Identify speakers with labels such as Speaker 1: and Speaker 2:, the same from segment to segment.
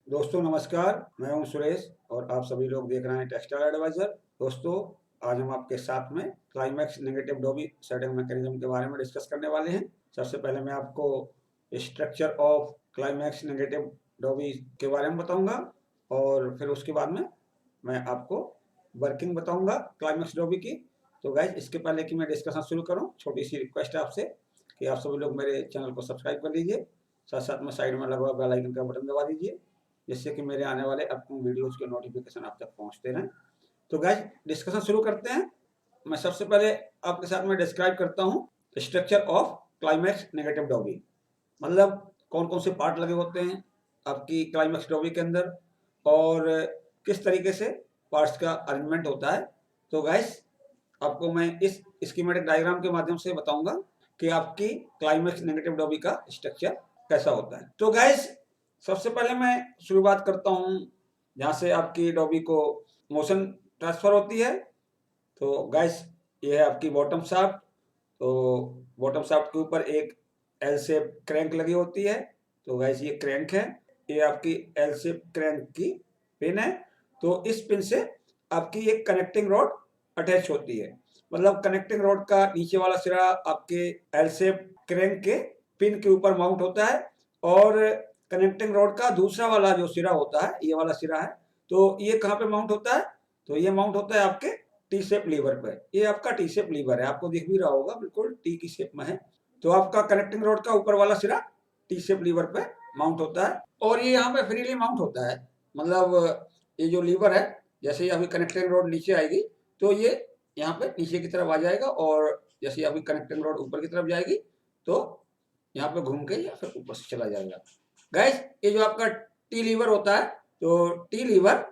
Speaker 1: दोस्तों नमस्कार, मैं हूं सुरेश और आप सभी लोग देख रहे हैं टेक्सटाइल एडवाइजर। दोस्तों, आज हम आपके साथ में climax negative dobby setting mechanism के बारे में डिस्कस करने वाले हैं। सबसे पहले मैं आपको structure of climax negative dobby के बारे में बताऊंगा और फिर उसके बाद में मैं आपको वर्किंग बताऊंगा क्लाइमैक्स डॉबी की। तो गाइज, इसके पहले कि मैं डिस्कशन शुरू करूं, छोटी सी रिक्वेस्ट है आपसे कि आप सभी लोग मेरे चैनल को सब्सक्राइब कर लीजिए। साथ साथ में साइड में लगा हुआ बेल आइकन का बटन दबा दीजिए, जिससे कि मेरे आने वाले अपकमिंग वीडियोस के नोटिफिकेशन आप तक पहुंचते रहें। तो गाइज, डिस्कशन शुरू करते हैं। मैं सबसे पहले आपके साथ में डिस्क्राइब करता हूं structure of climax negative doggy. मतलब कौन कौन से पार्ट लगे होते हैं आपकी क्लाइमैक्स डॉगी के अंदर और किस तरीके से पार्ट्स का अरेंजमेंट होता है। तो गाइज, आपको मैं इस स्कीमेटिक डायग्राम के माध्यम से बताऊंगा कि आपकी क्लाइमैक्स नेगेटिव डॉबी का स्ट्रक्चर कैसा होता है। तो गाइज, सबसे पहले मैं शुरुआत करता हूं जहां से आपकी डॉबी को मोशन ट्रांसफर होती है। तो गाइस, ये है आपकी बॉटम शाफ्ट। तो बॉटम शाफ्ट के ऊपर एक एल शेप क्रैंक लगी होती है। तो गाइस, ये क्रैंक है, ये आपकी एल शेप क्रैंक की पिन है। तो इस पिन से आपकी एक कनेक्टिंग रॉड अटैच होती है। मतलब कनेक्टिंग रॉड का नीचे वाला सिरा आपके एल शेप क्रैंक के पिन के ऊपर माउंट होता है और कनेक्टिंग रॉड का दूसरा वाला जो सिरा होता है, ये वाला सिरा है, तो ये कहाँ पे माउंट होता है? तो ये माउंट होता है आपके टी शेप लीवर पर। ये आपका टी शेप लीवर है, आपको दिख भी रहा होगा, बिल्कुल टी की शेप में है। तो आपका कनेक्टिंग रॉड का ऊपर वाला सिरा टी शेप लीवर पे माउंट होता है और ये यहाँ पे फ्रीली माउंट होता है। मतलब ये जो लीवर है, जैसे ही अभी कनेक्टिंग रॉड नीचे आएगी तो ये यहाँ पे नीचे की तरफ आ जाएगा और जैसे ही अभी कनेक्टिंग रॉड ऊपर की तरफ जाएगी तो यहाँ पे घूम के या फिर ऊपर से चला जाएगा। गाइस, ये जो आपका टी लीवर होता है, तो टी लीवर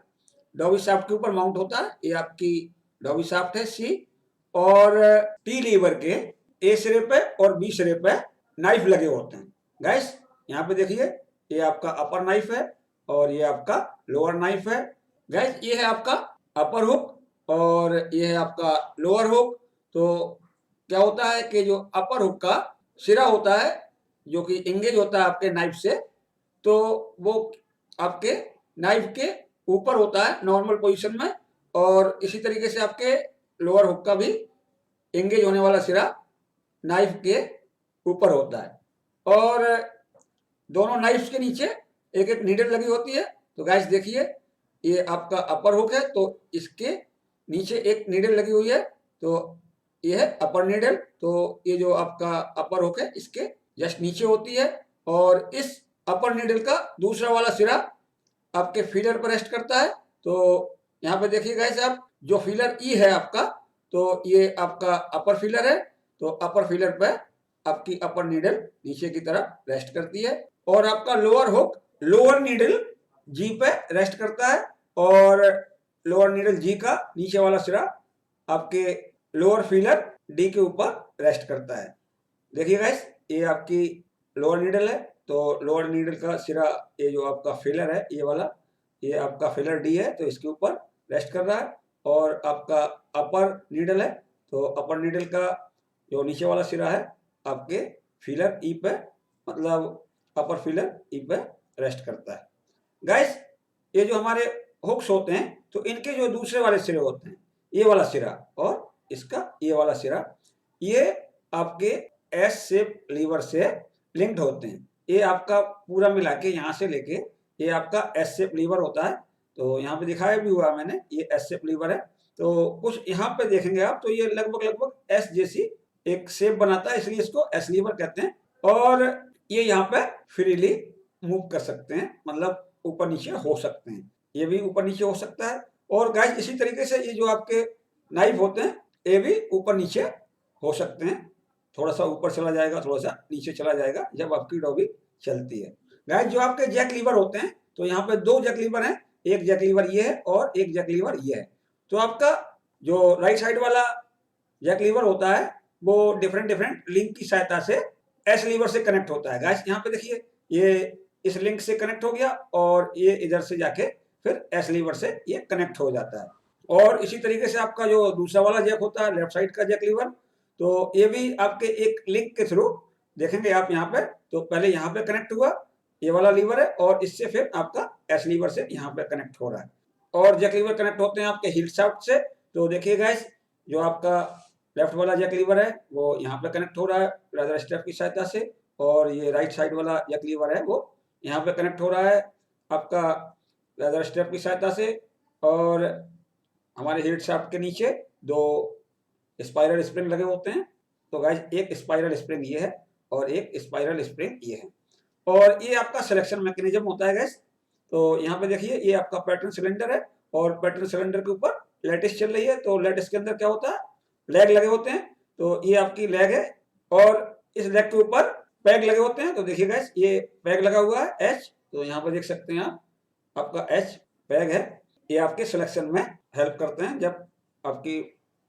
Speaker 1: डॉबी शाफ्ट के ऊपर माउंट होता है। ये आपकी डॉबी शाफ्ट है सी, और टी लीवर के ए सिरे पे और बी सिरे पे नाइफ लगे होते हैं। गाइस, यहाँ पे देखिए, ये आपका अपर नाइफ है और ये आपका लोअर नाइफ है। गाइस, ये है आपका अपर हुक और ये है आपका लोअर हुक। तो क्या होता है कि जो अपर हुक का सिरा होता है, जो कि इंगेज होता है आपके नाइफ से, तो वो आपके नाइफ के ऊपर होता है नॉर्मल पोजीशन में, और इसी तरीके से आपके लोअर हुक का भी एंगेज होने वाला सिरा नाइफ के ऊपर होता है और दोनों नाइफ्स के नीचे एक एक नीडल लगी होती है। तो गाइस देखिए, ये आपका अपर हुक है, तो इसके नीचे एक नीडल लगी हुई है, तो ये है अपर नीडल। तो ये जो आपका अपर हुक है, इसके जस्ट नीचे होती है और इस अपर नीडल का दूसरा वाला सिरा आपके फीलर पर रेस्ट करता है। तो यहाँ पे देखिए गाइस, आप जो फीलर ई है आपका, तो ये आपका अपर फीलर है। तो अपर फीलर पे आपकी अपर नीडल नीचे की तरफ रेस्ट करती है और आपका लोअर हुक लोअर नीडल जी पे रेस्ट करता है और लोअर नीडल जी का नीचे वाला सिरा आपके लोअर फीलर डी के ऊपर रेस्ट करता है। देखिए गाइस, ये आपकी लोअर नीडल है, तो लोअर नीडल का सिरा, ये जो आपका फिलर है ये वाला, ये आपका फिलर डी है, तो इसके ऊपर रेस्ट कर रहा है। और आपका अपर नीडल है, तो अपर नीडल का जो नीचे वाला सिरा है आपके फिलर ई पे, मतलब अपर फिलर ई पे रेस्ट करता है। गाइस, ये जो हमारे हुक्स होते हैं, तो इनके जो दूसरे वाले सिरे होते हैं, ये वाला सिरा और इसका ये वाला सिरा, ये आपके एस शेप लीवर से लिंक्ड होते हैं। ये आपका पूरा मिला के यहाँ से लेके ये आपका एस शेप लीवर होता है। तो यहाँ पे दिखाया भी हुआ मैंने, ये एस शेप लीवर है। तो कुछ यहाँ पे देखेंगे आप, तो ये लगभग लगभग एस जैसी एक शेप बनाता है, इसलिए इसको एस लीवर कहते हैं। और ये यहाँ पे फ्रीली मूव कर सकते हैं, मतलब ऊपर नीचे हो सकते हैं, ये भी ऊपर नीचे हो सकता है। और गाइस, इसी तरीके से ये जो आपके नाइफ होते हैं, ये भी ऊपर नीचे हो सकते हैं। थोड़ा सा ऊपर चला जाएगा, थोड़ा सा नीचे चला जाएगा जब आपकी डॉगी चलती है। गाइस, जो आपके जैक लीवर होते हैं, तो यहाँ पे दो जैक लीवर हैं, एक जैक लीवर ये है और एक जैक लीवर ये है। तो आपका जो राइट साइड वाला जैक लीवर होता है, वो डिफरेंट डिफरेंट लिंक की सहायता से एस लीवर से कनेक्ट होता है। गाइस, यहाँ पे देखिए, ये इस लिंक से कनेक्ट हो गया और ये इधर से जाके फिर एस लीवर से ये कनेक्ट हो जाता है। और इसी तरीके से आपका जो दूसरा वाला जैक होता है, लेफ्ट साइड का जैक लीवर, तो ये भी आपके एक लिंक के थ्रू देखेंगे आप यहाँ पे, तो पहले यहाँ पे कनेक्ट हुआ ये वाला लीवर है और इससे फिर आपका एस लीवर से यहाँ पे कनेक्ट हो रहा है। और जैक लीवर कनेक्ट होते हैं आपके हीट शाफ्ट से। तो देखिए गाइस, जो आपका लेफ्ट वाला जैक लीवर है वो यहाँ पे कनेक्ट हो रहा है रदर स्टेप की सहायता से, और ये राइट साइड वाला जैक लीवर है वो यहाँ पे कनेक्ट हो रहा है आपका रदर स्टेप की सहायता से। और हमारे हीट शाफ्ट के नीचे दो स्पाइरल स्प्रिंग लगे होते हैं। तो गाइस, एक स्पाइरल स्प्रिंग ये है और एक स्पाइरल स्प्रिंग ये है, और ये आपका सिलेक्शन मैकेनिज्म होता है गाइस। तो यहाँ पे देखिए, ये आपका पैटर्न सिलेंडर है और पैटर्न सिलेंडर के ऊपर लैटिस चल रही है। तो लैटिस के अंदर क्या होता है, लेग लगे होते हैं। तो ये आपकी लेग है और इस लेग के ऊपर पैग लगे होते हैं। तो देखिए गाइस, ये पैग लगा हुआ है एच, तो यहाँ पर देख सकते हैं आप, आपका एच पैग है। ये आपके सिलेक्शन में हेल्प करते हैं। जब आपकी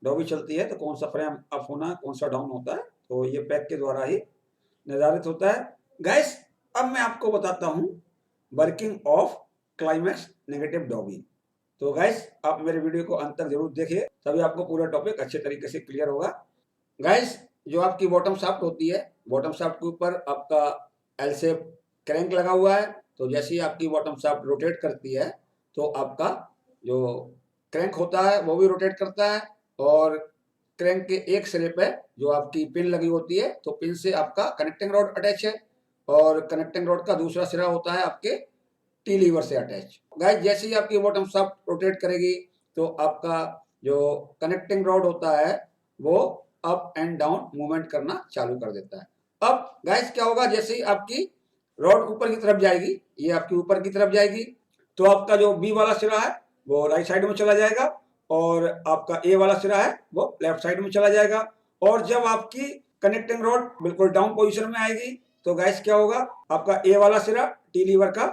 Speaker 1: डॉबी चलती है तो कौन सा फ्रेम अप होना, कौन सा डाउन होता है, तो ये पैग के द्वारा ही निर्धारित होता है गाइस। अब मैं आपको बताता हूँ working of climax negative dobby. तो गाइस, आप मेरे वीडियो को अंत तक जरूर देखिए, तभी आपको पूरा टॉपिक अच्छे तरीके से क्लियर होगा। गाइस, जो आपकी बॉटम शाफ्ट होती है, बॉटम शाफ्ट के ऊपर आपका एल शेप क्रैंक लगा हुआ है। तो जैसे ही आपकी बॉटम शाफ्ट रोटेट करती है तो आपका जो क्रैंक होता है वो भी रोटेट करता है, और क्रैंक के एक सिरे पे जो आपकी पिन लगी होती है, तो पिन से आपका कनेक्टिंग रॉड अटैच है, और कनेक्टिंग रॉड का दूसरा सिरा होता है आपके टी लीवर से अटैच। गाइस, जैसे ही आपकी बॉटम शाफ्ट रोटेट करेगी तो आपका जो कनेक्टिंग रॉड होता है वो अप एंड डाउन मूवमेंट करना चालू कर देता है। अब गाइस क्या होगा, जैसे ही आपकी रॉड ऊपर की तरफ जाएगी, ये आपकी ऊपर की तरफ जाएगी, तो आपका जो बी वाला सिरा है वो राइट साइड में चला जाएगा, और आपका ए वाला सिरा है वो लेफ्ट साइड में चला जाएगा। और जब आपकी कनेक्टिंग रॉड बिल्कुल डाउन पोजीशन में आएगी तो गाइस क्या होगा, आपका ए वाला सिरा टी लीवर का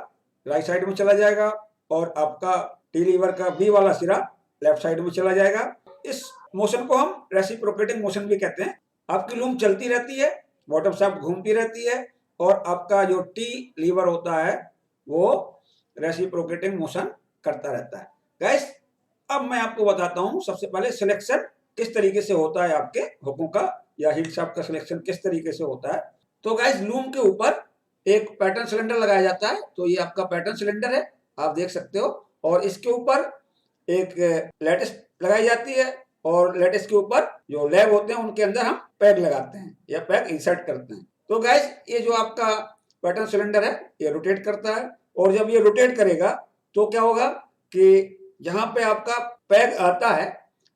Speaker 1: राइट साइड में चला जाएगा, और आपका टी लीवर का बी वाला सिरा लेफ्ट साइड में चला जाएगा। इस मोशन को हम रेसिप्रोकेटिंग मोशन भी कहते हैं। आपकी लूम चलती रहती है, बॉटम शाफ्ट घूमती रहती है, और आपका जो टी लीवर होता है वो रेसिप्रोकेटिंग मोशन करता रहता है। गाइस, अब मैं आपको बताता हूं सबसे पहले सिलेक्शन किस तरीके से होता है आपके हुकों का, या हीट शाफ्ट का सिलेक्शन किस तरीके से होता है। तो गाइस, लूम के ऊपर एक पैटर्न सिलेंडर लगाया जाता है। तो ये आपका पैटर्न सिलेंडर है, आप देख सकते हो, और इसके ऊपर एक लैटिस लगाई जाती है, और लैटिस के ऊपर जो लैग होते हैं उनके अंदर हम पैग लगाते हैं या पैग इंसर्ट करते हैं। तो गाइस, ये जो आपका पैटर्न सिलेंडर है ये रोटेट करता है, और जब ये रोटेट करेगा तो क्या होगा कि जहां पे आपका पैग आता है,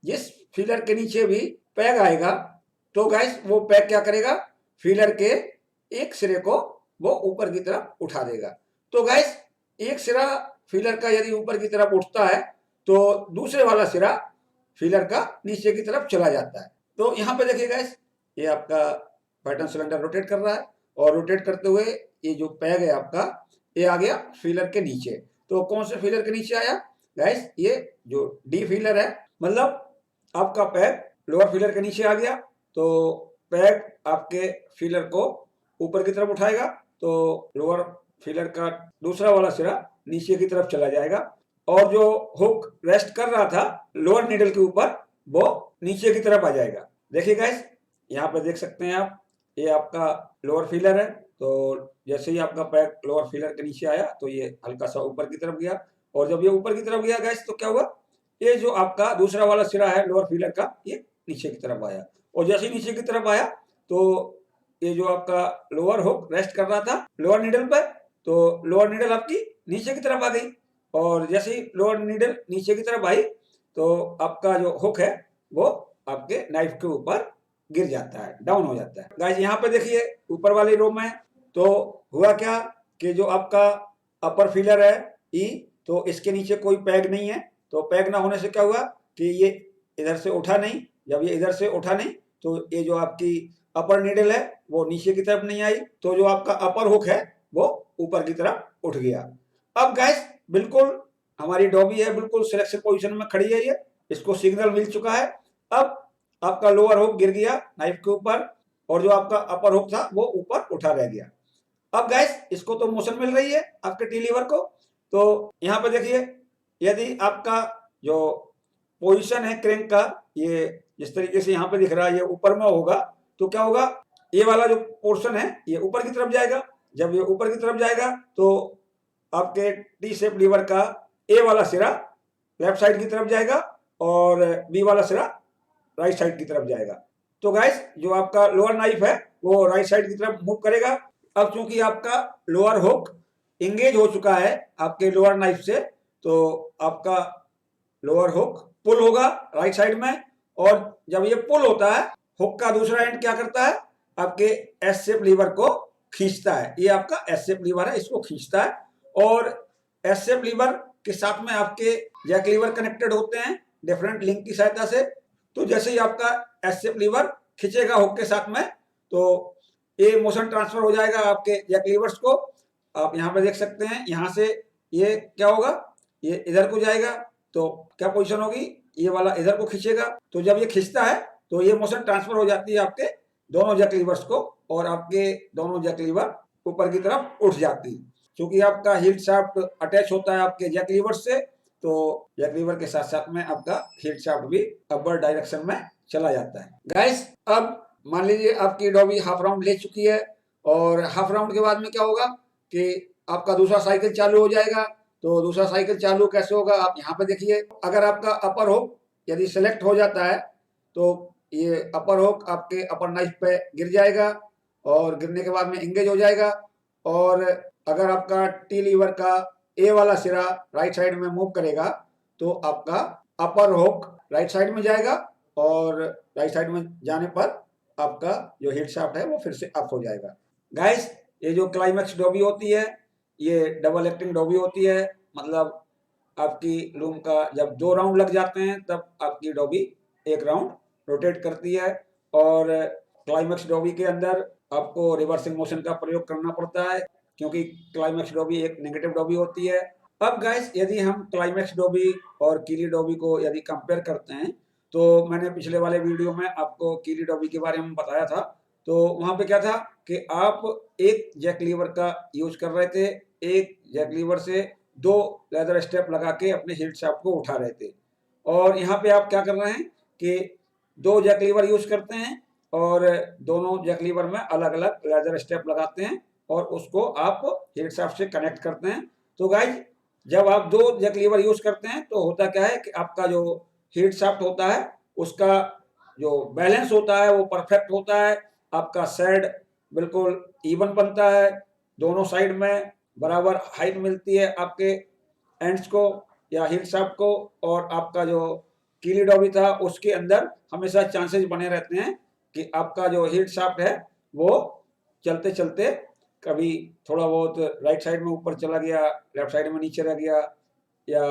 Speaker 1: जिस फीलर के नीचे भी पैग आएगा, तो गाइस वो पैग क्या करेगा, फीलर के एक सिरे को वो ऊपर की तरफ उठा देगा। तो गाइस, एक सिरा फीलर का यदि ऊपर की तरफ उठता है तो दूसरे वाला सिरा फीलर का नीचे की तरफ चला जाता है। तो यहाँ पे देखिए गाइस, ये आपका पैटर्न सिलेंडर रोटेट कर रहा है, और रोटेट करते हुए ये जो पैग है आपका ये आ गया फीलर के नीचे। तो कौन से फीलर के नीचे आया गाइस, ये जो डी फीलर है, मतलब आपका पैग लोअर फीलर के नीचे आ गया। तो पैग आपके फीलर को ऊपर की तरफ उठाएगा, तो लोअर फीलर का दूसरा वाला सिरा नीचे की तरफ चला जाएगा, और जो हुक रेस्ट कर रहा था लोअर नीडल के ऊपर वो नीचे की तरफ आ जाएगा। देखिए गाइस, यहाँ पे देख सकते हैं आप, ये आपका लोअर फीलर है। तो जैसे ही आपका पैक लोअर फीलर के नीचे आया तो ये हल्का सा ऊपर की तरफ गया, और जब ये ऊपर की तरफ गया गाइस तो क्या हुआ, ये जो आपका दूसरा वाला सिरा है लोअर फीलर का ये नीचे की तरफ आया, और जैसे ही नीचे की तरफ आया तो ये जो आपका लोअर हुक रेस्ट कर रहा था लोअर नीडल पर, तो लोअर नीडल आपकी नीचे की तरफ आ गई, और जैसे ही लोअर नीडल नीचे की तरफ आई तो आपका जो हुक है वो आपके नाइफ के ऊपर गिर जाता है, डाउन हो जाता है। गाइस, यहाँ पे देखिए ऊपर वाली रो में तो हुआ क्या कि जो आपका अपर फीलर है ई, तो इसके नीचे कोई पैग नहीं है। तो पैग ना होने से क्या हुआ कि ये इधर से उठा नहीं, जब ये इधर से उठा नहीं तो ये जो आपकी अपर नीडल है वो नीचे की तरफ नहीं आई, तो जो आपका अपर हुक है वो ऊपर की तरफ उठ गया। अब गाइस, बिल्कुल हमारी डॉबी है बिल्कुल सिलेक्शन पोजीशन में खड़ी है, ये इसको सिग्नल मिल चुका है। अब आपका लोअर हुक गिर गया नाइफ के ऊपर, और जो आपका अपर हुक था वो ऊपर उठा रह गया। अब गाइस, इसको तो मोशन मिल रही है आपके टी लीवर को। तो यहाँ पे देखिए, यदि आपका जो पोजीशन है क्रैंक का, ये जिस तरीके से यहाँ पे दिख रहा है ये ऊपर में होगा, तो क्या होगा, ये वाला जो पोर्शन है ये ऊपर की तरफ जाएगा, जब ये ऊपर की तरफ जाएगा तो आपके टी शेप लीवर का ए वाला सिरा लेफ्ट साइड की तरफ जाएगा और बी वाला सिरा राइट साइड की तरफ जाएगा। तो गाइस जो आपका लोअर नाइफ है वो राइट साइड की तरफ मूव करेगा। अब चूंकि आपका लोअर हुक इंगेज हो चुका है आपके लोअर नाइफ से, तो आपका लोअर हुक पुल होगा राइट साइड में, और जब ये पुल होता है हुक का दूसरा एंड क्या करता है, आपके एस शेप लीवर को खींचता है। ये आपका एस शेप लीवर है, इसको खींचता है। और एस शेप लीवर के साथ में आपके जैक लीवर कनेक्टेड होते हैं डिफरेंट लिंक की सहायता से। तो जैसे ही आपका एस शेप लीवर खींचेगा हुक के साथ में, तो ये मोशन ट्रांसफर हो जाएगा आपके जैक लीवर्स को। आप यहाँ पे देख सकते हैं, यहाँ से ये क्या होगा, ये इधर को जाएगा तो क्या पोजीशन होगी, ये वाला इधर को खींचेगा। तो जब ये खींचता है तो ये मोशन ट्रांसफर हो जाती है आपके दोनों जैक लीवर्स को, और आपके दोनों जैक लीवर ऊपर की तरफ उठ जाती है। क्योंकि आपका हील शाफ्ट अटैच होता है आपके जैक लीवर से, तो जैक लीवर के साथ साथ में आपका हील शाफ्ट भी अपर डायरेक्शन में चला जाता है। गाइस अब मान लीजिए आपकी डॉबी हाफ राउंड ले चुकी है, और हाफ राउंड के बाद में क्या होगा कि आपका दूसरा साइकिल चालू हो जाएगा। तो दूसरा साइकिल चालू कैसे होगा, आप यहाँ पे देखिए। अगर आपका अपर हुक यदि सेलेक्ट हो जाता है तो ये अपर हुक आपके अपर नाइफ पे गिर जाएगा, और गिरने के बाद में इंगेज हो जाएगा। और अगर आपका टी लीवर का ए वाला सिरा राइट साइड में मूव करेगा तो आपका अपर हुक राइट साइड में जाएगा, और राइट साइड में जाने पर आपका जो हील शाफ्ट है वो फिर से अप हो जाएगा। गाइस ये जो क्लाइमैक्स डॉबी होती है ये डबल एक्टिंग डॉबी होती है। मतलब आपकी लूम का जब 2 राउंड लग जाते हैं तब आपकी डॉबी 1 राउंड रोटेट करती है। और क्लाइमैक्स डॉबी के अंदर आपको रिवर्सिंग मोशन का प्रयोग करना पड़ता है, क्योंकि क्लाइमैक्स डॉबी एक नेगेटिव डॉबी होती है। अब गाइस यदि हम क्लाइमैक्स डॉबी और कीली डॉबी को यदि कंपेयर करते हैं, तो मैंने पिछले वाले वीडियो में आपको कीली डॉबी के बारे में बताया था। तो वहां पे क्या था कि आप एक जैक लीवर का यूज कर रहे थे, एक जैक लीवर से 2 लेदर स्टेप लगा के अपने हील शाफ्ट को उठा रहे थे। और यहाँ पे आप क्या कर रहे हैं कि 2 जैक लीवर यूज करते हैं, और दोनों जैक लीवर में अलग अलग लेदर स्टेप लगाते हैं, और उसको आप हील शाफ्ट से कनेक्ट करते हैं। तो गाइज जब आप 2 जैक लीवर यूज करते हैं तो होता क्या है कि आपका जो हील शाफ्ट होता है उसका जो बैलेंस होता है वो परफेक्ट होता है। आपका शेड बिल्कुल इवन बनता है, दोनों साइड में बराबर हाइट मिलती है आपके एंड्स को या हील शाफ्ट को। और आपका जो कीली डॉबी था उसके अंदर हमेशा चांसेस बने रहते हैं कि आपका जो हील शाफ्ट है वो चलते चलते कभी थोड़ा बहुत राइट साइड में ऊपर चला गया, लेफ्ट साइड में नीचे रह गया, या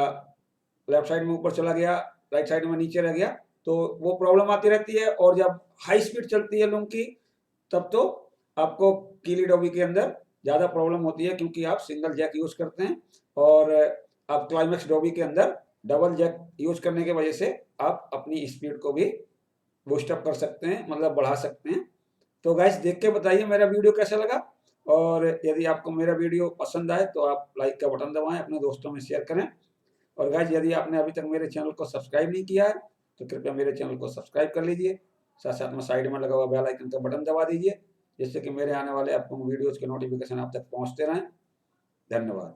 Speaker 1: लेफ्ट साइड में ऊपर चला गया, राइट साइड में नीचे रह गया, तो वो प्रॉब्लम आती रहती है। और जब हाई स्पीड चलती है लूम की तब तो आपको कीली डॉबी के अंदर ज़्यादा प्रॉब्लम होती है, क्योंकि आप सिंगल जैक यूज करते हैं, और आप क्लाइमैक्स डॉबी के अंदर डबल जैक यूज करने की वजह से आप अपनी स्पीड को भी बूस्ट अप कर सकते हैं, मतलब बढ़ा सकते हैं। तो गाइस देख के बताइए मेरा वीडियो कैसा लगा, और यदि आपको मेरा वीडियो पसंद आए तो आप लाइक का बटन दबाएं, अपने दोस्तों में शेयर करें। और गाइस यदि आपने अभी तक मेरे चैनल को सब्सक्राइब नहीं किया है तो कृपया मेरे चैनल को सब्सक्राइब कर लीजिए। साथ साथ में साइड में लगा हुआ बेल आइकन का बटन दबा दीजिए, जिससे कि मेरे आने वाले अपकमिंग वीडियोज़ के नोटिफिकेशन आप तक पहुंचते रहें। धन्यवाद।